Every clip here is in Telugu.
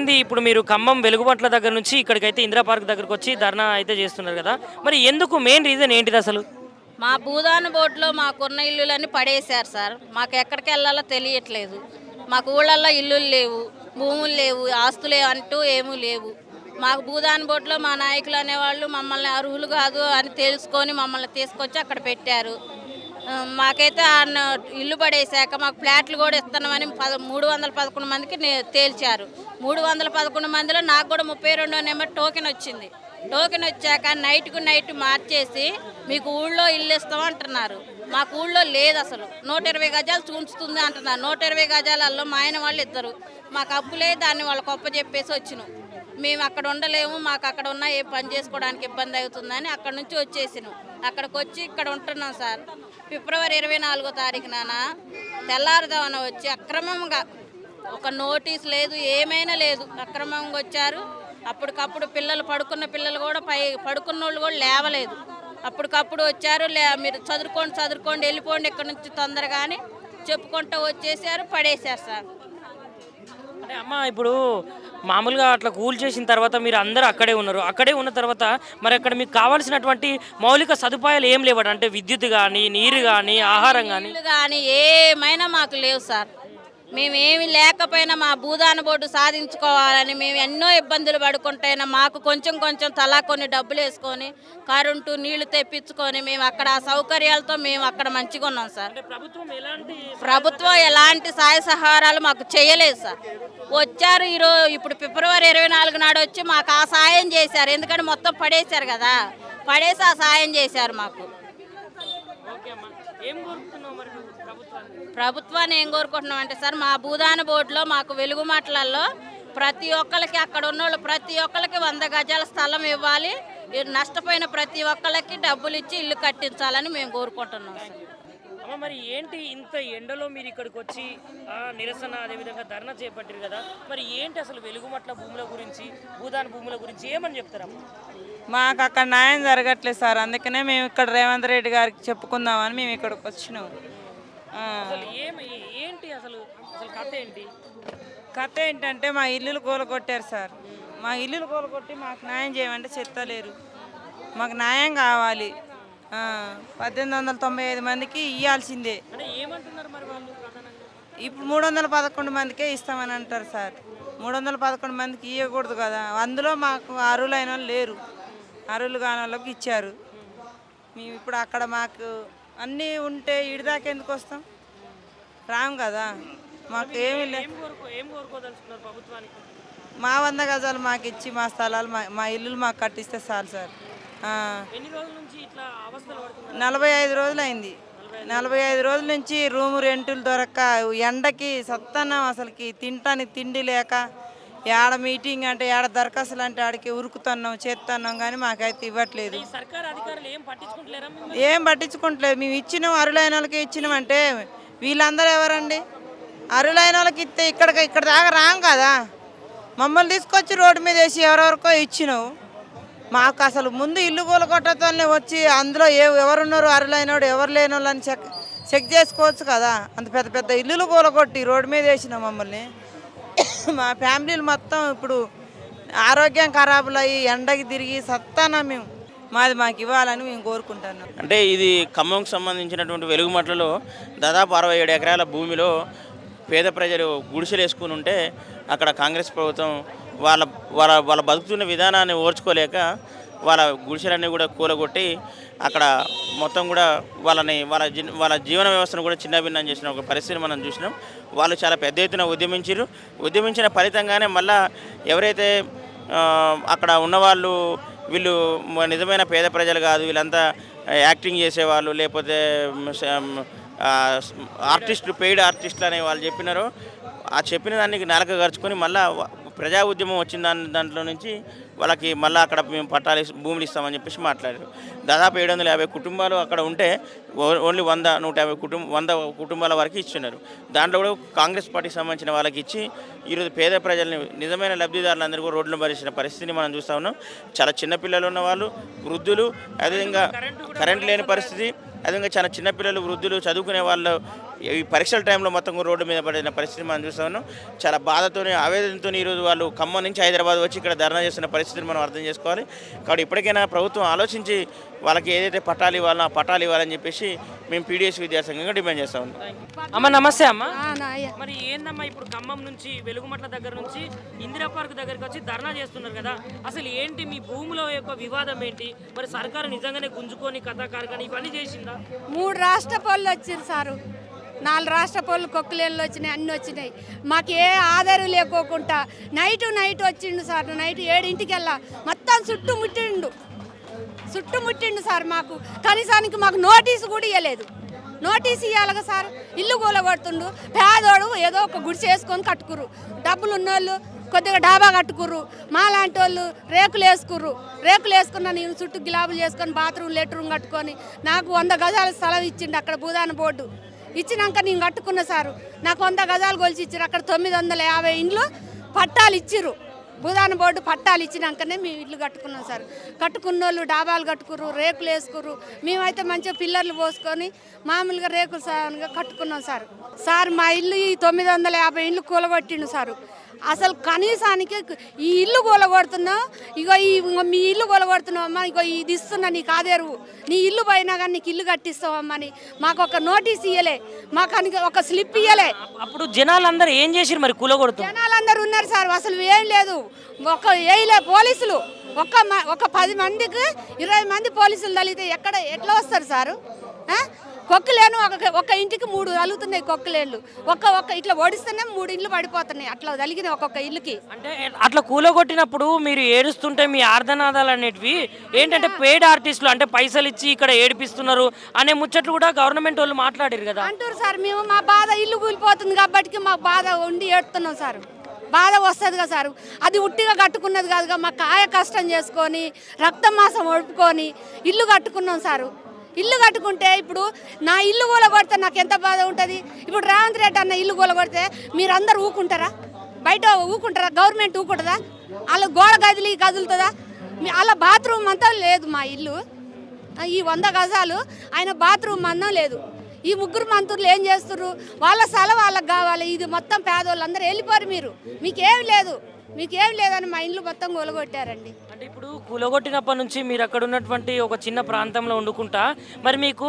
ఏంది ఇప్పుడు మీరు ఖమ్మం వెలుగుబంట్ల దగ్గర నుంచి ఇక్కడికైతే ఇందిరా పార్క్ దగ్గరకు వచ్చి ధర్నా అయితే చేస్తున్నారు కదా? మరి ఎందుకు మెయిన్ రీజన్ ఏంటిది అసలు? మా భూదాన బోర్డులో మాకున్న ఇల్లులన్నీ పడేశారు సార్. మాకు ఎక్కడికి వెళ్ళాలో తెలియట్లేదు. మాకు ఊళ్ళల్లో ఇల్లులు లేవు, భూములు లేవు, ఆస్తులు అంటూ ఏమీ లేవు. మాకు భూదాన బోర్డులో మా నాయకులు అనేవాళ్ళు మమ్మల్ని అర్హులు కాదు అని తెలుసుకొని మమ్మల్ని తీసుకొచ్చి అక్కడ పెట్టారు. మాకైతే ఇల్లు పడేశాక మాకు ఫ్లాట్లు కూడా ఇస్తున్నామని 311 మందికి తేల్చారు. 311 మందిలో నాకు కూడా 32వ నెంబర్ టోకెన్ వచ్చింది. టోకెన్ వచ్చాక నైట్కు నైట్ మార్చేసి మీకు ఊళ్ళో ఇల్లు ఇస్తాం అంటున్నారు. మాకు ఊళ్ళో లేదు, అసలు 120 గజాలు చూస్తుంది అంటున్నారు. 120 గజాలలో మా ఆయన వాళ్ళు ఇద్దరు, మాకు అప్పులే, దాన్ని వాళ్ళకి అప్పు చెప్పేసి వచ్చినాం. మేము అక్కడ ఉండలేము, మాకు అక్కడ ఉన్న ఏ పని చేసుకోవడానికి ఇబ్బంది అవుతుందని అక్కడ నుంచి వచ్చేసినాం. అక్కడికి వచ్చి ఇక్కడ ఉంటున్నాం సార్. ఫిబ్రవరి 24వ తారీఖున తెల్లారుదామన వచ్చి అక్రమంగా ఒక నోటీస్ లేదు, ఏమైనా లేదు, అక్రమంగా వచ్చారు. అప్పటికప్పుడు పడుకున్న పిల్లలు కూడా పడుకున్న వాళ్ళు కూడా లేవలేదు. అప్పటికప్పుడు వచ్చారు, మీరు చదువుకోండి వెళ్ళిపోండి ఇక్కడ నుంచి తొందరగా అని చెప్పుకుంటూ వచ్చేసారు, పడేశారు సార్. అంటే అమ్మ, ఇప్పుడు మామూలుగా అట్లా కూల్ చేసిన తర్వాత మీరు అందరూ అక్కడే ఉన్నారు. అక్కడే ఉన్న తర్వాత మరి అక్కడ మీకు కావాల్సినటువంటి మౌలిక సదుపాయాలు ఏం లేవట? అంటే విద్యుత్ కానీ, నీరు కానీ, ఆహారం కానీ ఏమైనా మాకు లేవు సార్. మేమేమి లేకపోయినా మా భూదాన బోర్డు సాధించుకోవాలని మేము ఎన్నో ఇబ్బందులు పడుకుంటైనా మాకు కొంచెం కొంచెం తలా కొన్ని డబ్బులు వేసుకొని కరెంటు నీళ్లు తెప్పించుకొని మేము అక్కడ ఆ సౌకర్యాలతో మేము అక్కడ మంచిగా ఉన్నాం సార్. ప్రభుత్వం ఎలాంటి సహాయ సహారాలు మాకు చేయలేదు సార్. వచ్చారు ఇప్పుడు ఫిబ్రవరి 24 నాడు వచ్చి మాకు ఆ సాయం చేశారు. ఎందుకంటే మొత్తం పడేశారు కదా, పడేసి ఆ సాయం చేశారు మాకు. ప్రభుత్వాన్ని ఏం కోరుకుంటున్నాం అంటే సార్, మా భూదాన బోర్డులో మాకు వెలుగు మాటలలో ప్రతి ఒక్కరికి అక్కడ ఉన్నోళ్ళు ప్రతి ఒక్కరికి 100 గజాల స్థలం ఇవ్వాలి, నష్టపోయిన ప్రతి ఒక్కరికి డబ్బులు ఇచ్చి ఇల్లు కట్టించాలని మేము కోరుకుంటున్నాం సార్. మరి ఏంటి ఇంత ఎండలో మీరు ఇక్కడికి వచ్చి నిరసన అదేవిధంగా ధర్నా చేపట్టారు కదా? మరి ఏంటి అసలు వెలుగుమట్ల భూముల గురించి, భూదాన భూముల గురించి ఏమని చెప్తారమ్మా? మాకు అక్కడ న్యాయం జరగట్లేదు సార్. అందుకనే మేము ఇక్కడ రేవంత్ రెడ్డి గారికి చెప్పుకుందామని మేము ఇక్కడికి వచ్చినాం. ఏంటి అసలు అసలు కథ ఏంటి? కథ ఏంటంటే మా ఇల్లులు కూలగొట్టారు సార్. మా ఇల్లులు కూలగొట్టి మాకు న్యాయం చేయమంటే చెత్తలేరు. మాకు న్యాయం కావాలి. 1895 మందికి ఇవ్వాల్సిందే. ఇప్పుడు 311 మందికే ఇస్తామని అంటారు సార్. 311 మందికి ఇవ్వకూడదు కదా. అందులో మాకు అర్హులైన వాళ్ళు లేరు, అర్హులు కాని వాళ్ళకి ఇచ్చారు. మేము ఇప్పుడు అక్కడ మాకు అన్నీ ఉంటే ఇడిదాకా ఎందుకు వస్తాం? రాము కదా. మాకు ఏమీ లేదు. మా 100 గజాలు మాకు ఇచ్చి మా స్థలాలు మా ఇల్లులు మాకు కట్టిస్తే చాలు సార్. 45 రోజులు అయింది. 45 రోజుల నుంచి రూము రెంటులు దొరక్క ఎండకి సత్తన్నాం. అసలుకి తింటానికి తిండి లేక ఏడ మీటింగ్ అంటే ఏడ దరఖాస్తులు అంటే ఆడికి ఉరుకుతున్నాం చేస్తున్నాం, కానీ మాకైతే ఇవ్వట్లేదు. ఏం పట్టించుకుంటలేదు. మేము ఇచ్చినాం, అరులైన వాళ్ళకి ఇచ్చినాం. అంటే వీళ్ళందరూ ఎవరండి? అరులైన వాళ్ళకి ఇస్తే ఇక్కడ దాకా రాం కదా. మమ్మల్ని తీసుకొచ్చి రోడ్డు మీద వేసి ఎవరెవరికో ఇచ్చినావు. మాకు అసలు ముందు ఇల్లు కూలగొట్టతోనే వచ్చి అందులో ఎవరున్నారు, అరులైనోడు ఎవరు లేని వాళ్ళని చెక్ చేసుకోవచ్చు కదా. అంత పెద్ద పెద్ద ఇల్లులు కూలగొట్టి రోడ్డు మీద వేసినాం మమ్మల్ని. మా ఫ్యామిలీలు మొత్తం ఇప్పుడు ఆరోగ్యం ఖరాబులు అయ్యి ఎండకి తిరిగి సత్తానా మేము. మాది మాకు ఇవ్వాలని మేము కోరుకుంటున్నాం. అంటే ఇది ఖమ్మంకి సంబంధించినటువంటి వెలుగుమట్లలో దాదాపు 67 ఎకరాల భూమిలో పేద ప్రజలు గుడిసెలు వేసుకుని ఉంటే అక్కడ కాంగ్రెస్ ప్రభుత్వం వాళ్ళ వాళ్ళ వాళ్ళ బతుకుతున్న విధానాన్ని ఓర్చుకోలేక వాళ్ళ గుడిసెలన్నీ కూడా కూలగొట్టి అక్కడ మొత్తం కూడా వాళ్ళ జీవన వ్యవస్థను కూడా చిన్నభిన్నం చేసిన ఒక పరిస్థితిని మనం చూసినాం. వాళ్ళు చాలా పెద్ద ఎత్తున ఉద్యమించిన ఫలితంగానే మళ్ళా ఎవరైతే అక్కడ ఉన్నవాళ్ళు వీళ్ళు నిజమైన పేద ప్రజలు కాదు, వీళ్ళంతా యాక్టింగ్ చేసేవాళ్ళు లేకపోతే ఆర్టిస్టులు, పెయిడ్ ఆర్టిస్టులు అనే వాళ్ళు చెప్పినారో ఆ చెప్పిన దానికి నాలుక గరుచుకొని మళ్ళీ ప్రజా ఉద్యమం వచ్చిన దాంట్లో నుంచి వాళ్ళకి మళ్ళీ అక్కడ మేము భూములు ఇస్తామని చెప్పేసి మాట్లాడారు. దాదాపు 750 కుటుంబాలు అక్కడ ఉంటే ఓన్లీ 100 కుటుంబాల వరకు ఇచ్చినారు. దాంట్లో కూడా కాంగ్రెస్ పార్టీకి సంబంధించిన వాళ్ళకి ఇచ్చి ఈరోజు పేద ప్రజల్ని, నిజమైన లబ్ధిదారులందరూ కూడా రోడ్లను భరించిన పరిస్థితిని మనం చూస్తూ ఉన్నాం. చాలా చిన్నపిల్లలు ఉన్న వాళ్ళు, వృద్ధులు, అదేవిధంగా కరెంటు లేని పరిస్థితి, అదేవిధంగా చాలా చిన్నపిల్లలు వృద్ధులు చదువుకునే వాళ్ళు ఈ పరీక్షల టైంలో మొత్తం రోడ్డు మీద పడిన పరిస్థితి మనం చూస్తా ఉన్నాం. చాలా బాధతోని ఆవేదనతో ఈరోజు వాళ్ళు ఖమ్మం నుంచి హైదరాబాద్ వచ్చి ఇక్కడ ధర్నా చేస్తున్న పరిస్థితిని మనం అర్థం చేసుకోవాలి. కాబట్టి ఇప్పటికైనా ప్రభుత్వం ఆలోచించి వాళ్ళకి ఏదైతే పట్టాలు ఇవ్వాలన్నా ఆ పట్టాలు ఇవ్వాలని చెప్పేసి మేము పీడిఎస్ విద్యాసంఘంగా డిమాండ్ చేస్తా ఉన్నాం. అమ్మ నమస్తే అమ్మ. మరి ఏందమ్మా ఇప్పుడు ఖమ్మం నుంచి వెలుగుమట్ల దగ్గర నుంచి ఇందిరా పార్క్ దగ్గరికి వచ్చి ధర్నా చేస్తున్నారు కదా, అసలు ఏంటి మీ భూముల యొక్క వివాదం ఏంటి? మరి సర్కారు నిజంగానే గుంజుకొని కథాకారకని ఇవన్నీ చేసిందా? 3 రాష్ట్ర పనులు వచ్చింది సారు, 4 రాష్ట్ర పనులు కొక్కులేళ్ళు వచ్చినాయి, అన్నీ వచ్చినాయి. మాకు ఏ ఆధారం లేకోకుండా నైట్ వచ్చిండు సార్. నైట్ 7ంటికి వెళ్ళా మొత్తం చుట్టుముట్టిండు సార్. మాకు కనీసానికి మాకు నోటీసు కూడా ఇవ్వలేదు. నోటీసు ఇవ్వాలిగా సార్. ఇల్లు కూలగొడుతుండు. పేదోడు ఏదో ఒక గుడిసె వేసుకొని కట్టుకురు, డబ్బులు ఉన్నోళ్ళు కొద్దిగా డాబా కట్టుకుర్రు, మా లాంటి వాళ్ళు రేకులు వేసుకున్నా. నేను చుట్టూ గిలాబులు చేసుకొని బాత్రూమ్ లెట్రూమ్ కట్టుకొని నాకు 100 గజాల స్థలం ఇచ్చిండు అక్కడ భూదాన బోర్డు ఇచ్చినాక నేను కట్టుకున్న సారు. నాకు 100 గజాలు కొలిచి ఇచ్చారు. అక్కడ 950 ఇండ్లు పట్టాలు ఇచ్చిర్రు. భూదాన బోర్డు పట్టాలు ఇచ్చినాకనే మేము ఇల్లు కట్టుకున్నాం సార్. కట్టుకున్న వాళ్ళు డాబాలు కట్టుకుర్రు, రేకులు వేసుకుర్రు. మేమైతే మంచిగా పిల్లర్లు పోసుకొని మామూలుగా రేకులు సాగా కట్టుకున్నాం సార్. మా ఇల్లు ఈ 950 ఇండ్లు కూలగొట్టిండు సారు. అసలు కనీసానికి ఈ ఇల్లు కూలగొడుతున్నావు, ఇగో మీ ఇల్లు కూలగొడుతున్నావమ్మా, ఇగో ఇది ఇస్తున్నా నీకు ఆదేరువు, నీ ఇల్లు పోయినా కానీ నీకు ఇల్లు కట్టిస్తావమ్మా అని మాకు ఒక నోటీస్ ఇవ్వలే, మాకు ఒక స్లిప్ ఇవ్వలే. అప్పుడు జనాలందరూ ఏం చేసిరు మరి కూలగొడుతూ? జనాలందరూ ఉన్నారు సార్, అసలు ఏం లేదు. వేయలే పోలీసులు. ఒక 10 మందికి 20 మంది పోలీసులు తగిలితే ఎట్లా వస్తారు సారు? కొక్కులేను ఒక ఇంటికి 3 తగులుతున్నాయి కొక్కులేళ్ళు. ఒక్క ఇట్లా ఓడిస్తేనే 3 ఇండ్లు పడిపోతున్నాయి. అట్లా తగిలినాయి ఒక్కొక్క ఇల్లుకి. అంటే అట్లా కూలగొట్టినప్పుడు మీరు ఏడుస్తుంటే మీ ఆర్ధనాదాలు అనేటివి ఏంటంటే పెయిడ్ ఆర్టిస్టులు అంటే పైసలు ఇచ్చి ఇక్కడ ఏడిపిస్తున్నారు అనే ముచ్చట్లు కూడా గవర్నమెంట్ వాళ్ళు మాట్లాడారు కదా అంటారు సార్. మేము మా బాధ ఇల్లు కూలిపోతుంది కాబట్టి మాకు బాధ ఉండి ఏడుతున్నాం సార్. బాధ వస్తుంది కదా సార్. అది ఉట్టిగా కట్టుకున్నది కాదుగా, మా కాయ కష్టం చేసుకొని రక్తం మాసం ఒడుపుకొని ఇల్లు కట్టుకున్నాం సారు. ఇల్లు కట్టుకుంటే ఇప్పుడు నా ఇల్లు కూలగొడితే నాకు ఎంత బాధ ఉంటుంది. ఇప్పుడు రేవంత్ రెడ్డి అన్న ఇల్లు కూలగొడితే మీరందరూ ఊకుంటారా? బయట ఊకుంటారా? గవర్నమెంట్ ఊకుంటుందా? వాళ్ళ గోడ కదులుతుందా? వాళ్ళ బాత్రూమ్ అంతా లేదు. మా ఇల్లు ఈ 100 గజాలు ఆయన బాత్రూమ్ అందం లేదు. ఈ 3 మంత్రులు ఏం చేస్తున్నారు? వాళ్ళ స్థలం వాళ్ళకి కావాలి. ఇది మొత్తం పేదోళ్ళు అందరూ వెళ్ళిపోరు. మీకేం లేదని మా ఇండ్లు మొత్తం కూలగొట్టారండి. అంటే ఇప్పుడు కూలగొట్టినప్పటి నుంచి మీరు అక్కడ ఉన్నటువంటి ఒక చిన్న ప్రాంతంలో వండుకుంటా మరి మీకు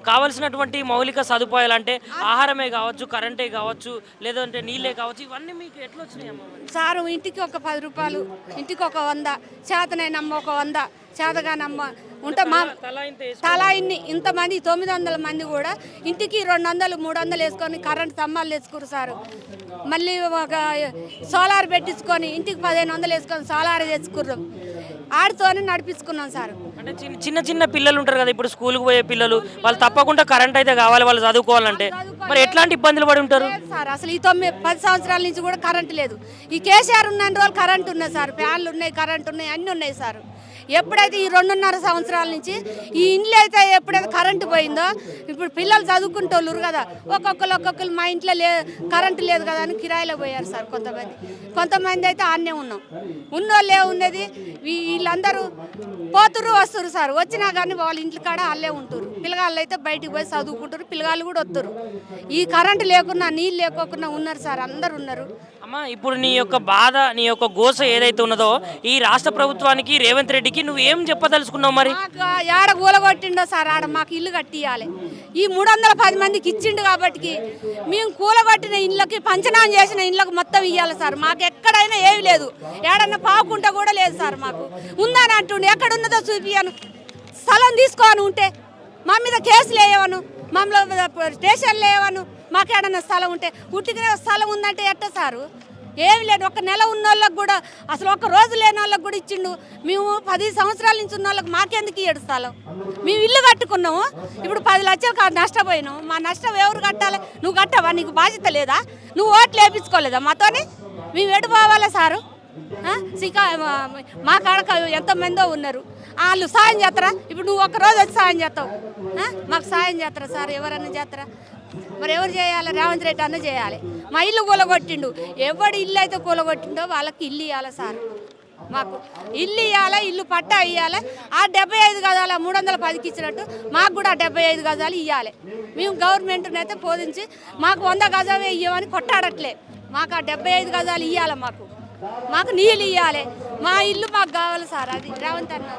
కావలసినటువంటి మౌలిక సదుపాయాలు అంటే ఆహారమే కావచ్చు, కరెంటే కావచ్చు, లేదంటే నీళ్ళే కావచ్చు, ఇవన్నీ మీకు ఎట్లా వచ్చినాయమ్మా? సారు ఇంటికి ఒక 10 రూపాయలు, ఇంటికి ఒక 100, చేతనైనమ్మ ఒక 100, చేతగానమ్మ ఉంటే మా తలా ఇంతమంది 900 మంది కూడా ఇంటికి 200, 300 వేసుకొని కరెంట్ స్తంభాలు వేసుకురు సారు. మళ్ళీ ఒక సోలార్ పెట్టించుకొని ఇంటికి 1500 వేసుకొని సోలార్ తెచ్చుకున్నాం. ఆడితోనే నడిపించుకున్నాం సార్. అంటే చిన్న చిన్న పిల్లలు ఉంటారు కదా, ఇప్పుడు స్కూల్కి పోయే పిల్లలు, వాళ్ళు తప్పకుండా కరెంట్ అయితే కావాలి వాళ్ళు చదువుకోవాలంటే. మరి ఎట్లాంటి ఇబ్బందులు పడి ఉంటారు సార్? అసలు ఈ 10 సంవత్సరాల నుంచి కూడా కరెంట్ లేదు. ఈ కేసీఆర్ ఉన్న రోజులు కరెంట్ ఉన్నాయి సార్. ఫ్యాన్లు ఉన్నాయి, కరెంట్ ఉన్నాయి, అన్నీ ఉన్నాయి సార్. ఎప్పుడైతే ఈ 2.5 సంవత్సరాల నుంచి ఈ ఇండ్లు అయితే ఎప్పుడైతే కరెంటు పోయిందో, ఇప్పుడు పిల్లలు చదువుకుంటోళ్ళు కదా, ఒక్కొక్కరు మా ఇంట్లో కరెంటు లేదు కదా అని కిరాయిలో పోయారు సార్. కొంతమంది అయితే ఆన్నే ఉన్నాం. ఉన్నోళ్ళే ఉన్నది. వీళ్ళందరూ పోతురు వస్తురు సార్. వచ్చినా కానీ వాళ్ళ ఇంట్లో కాడ వాళ్ళే ఉంటారు. పిల్లగాళ్ళు అయితే బయటికి పోయి చదువుకుంటారు. పిల్లగాళ్ళు కూడా వస్తారు. ఈ కరెంటు లేకున్నా నీళ్ళు లేకోకుండా ఉన్నారు సార్, అందరు ఉన్నారు. అమ్మ, ఇప్పుడు నీ యొక్క బాధ, నీ యొక్క గోస ఏదైతే ఉన్నదో ఈ రాష్ట్ర ప్రభుత్వానికి, రేవంత్ రెడ్డికి నువ్వు ఏం చెప్పదలుచుకున్నావు? మరి ఆడ కూలగొట్టిండో సార్, ఆడ మాకు ఇల్లు కట్టియాలి. ఈ 310 మందికి ఇచ్చిండు కాబట్టి మేము కూలగొట్టిన ఇళ్ళకి, పంచనామా చేసిన ఇళ్ళకి మొత్తం ఇవ్వాలి సార్. మాకు ఎక్కడైనా ఏమి లేదు. ఏడన్నా పావుకుంటా కూడా లేదు సార్. మాకు ఉందని అంటుండే, ఎక్కడున్నదో చూపియాను. స్థలం తీసుకోని ఉంటే మా మీద కేసులు వేయవను, మమ్మల్ని స్టేషన్లు వేయవను. మాకేడన్నా స్థలం ఉంటే, ఉట్టిగా స్థలం ఉందంటే ఎట్ట సారు? ఏమి లేదు. 1 నెల ఉన్న వాళ్ళకి కూడా, అసలు 1 రోజు లేని వాళ్ళకి కూడా ఇచ్చిండు. మేము 10 సంవత్సరాల నుంచి ఉన్న వాళ్ళకి మాకెందుకు ఇయ్యడు స్థలం? మేము ఇల్లు కట్టుకున్నాము. ఇప్పుడు 10 లక్షలు నష్టపోయినాము. మా నష్టం ఎవరు కట్టాలి? నువ్వు కట్టవా? నీకు బాధ్యత లేదా? నువ్వు ఓట్లు వేయించుకోలేదా మాతోని? మేము ఎటు పోవాలా సారు? మా కాడక ఎంతమందో ఉన్నారు. వాళ్ళు సాయం చేస్తారా? ఇప్పుడు నువ్వు 1 రోజు వచ్చి సాయం చేస్తావు. మాకు సాయం చేస్తారా సార్? ఎవరన్నా చేస్తారా? మరి ఎవరు చేయాలి? రేవంత్ రెడ్డి అన్న చేయాలి. మా ఇల్లు కూలగొట్టిండు. ఎవడు ఇల్లు అయితే కూలగొట్టిండో వాళ్ళకి ఇల్లు ఇవ్వాలి సార్. మాకు ఇల్లు ఇవ్వాలి, ఇల్లు పట్టా ఇవ్వాలి. ఆ 75 గజాల 310కి ఇచ్చినట్టు మాకు కూడా 75 గజాలు ఇవ్వాలి. మేము గవర్నమెంట్ని అయితే బోధించి మాకు 100 గజాలే ఇవ్వమని కొట్టాడట్లే. మాకు ఆ 75 గజాలు ఇవ్వాలి. మాకు నీళ్ళు ఇవ్వాలి. మా ఇల్లు మాకు కావాలి సార్. అది రేవంత్ అన్న